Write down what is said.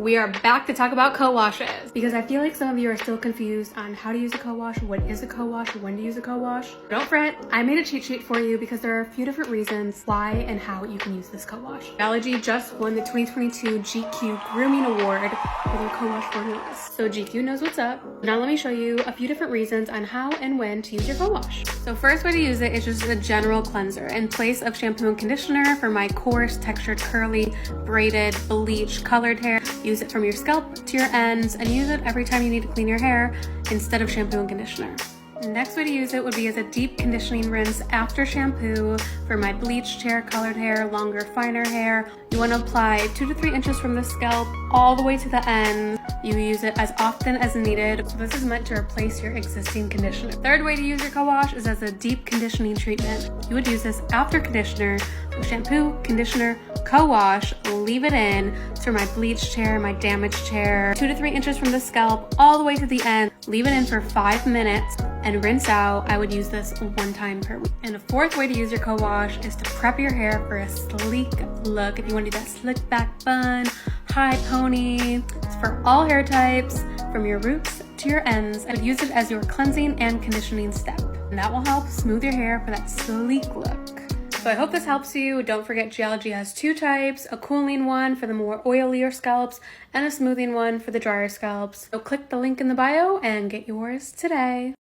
we are back to talk about co-washes because I feel like some of you are still confused on how to use a co-wash, what is a co-wash, when to use a co-wash. Don't fret, I made a cheat sheet for you because there are a few different reasons why and how you can use this co-wash. Geologie just won the 2022 GQ Grooming Award for their co-wash formulas. So GQ knows what's up. Now let me show you a few different reasons on how and when to use your co-wash. So first way to use it is just a general cleanser in place of shampoo and conditioner for my coarse, textured, curly, braided, bleached, colored hair. Use it from your scalp to your ends and use it every time you need to clean your hair instead of shampoo and conditioner. The next way to use it would be as a deep conditioning rinse after shampoo for my bleached hair, colored hair, longer, finer hair. You want to apply 2 to 3 inches from the scalp all the way to the end. You use it as often as needed. So this is meant to replace your existing conditioner. Third way to use your co-wash is as a deep conditioning treatment. You would use this after conditioner, so shampoo, conditioner, co-wash, leave it in for my bleached hair, my damaged hair, 2 to 3 inches from the scalp all the way to the end. Leave it in for 5 minutes and rinse out. I would use this 1 time per week. And a fourth way to use your co-wash is to prep your hair for a sleek look. If you want to do that slick back bun, high pony, it's for all hair types, from your roots to your ends, and use it as your cleansing and conditioning step. And that will help smooth your hair for that sleek look. So I hope this helps you. Don't forget Geologie has 2 types, a cooling one for the more oilier scalps and a smoothing one for the drier scalps. So click the link in the bio and get yours today.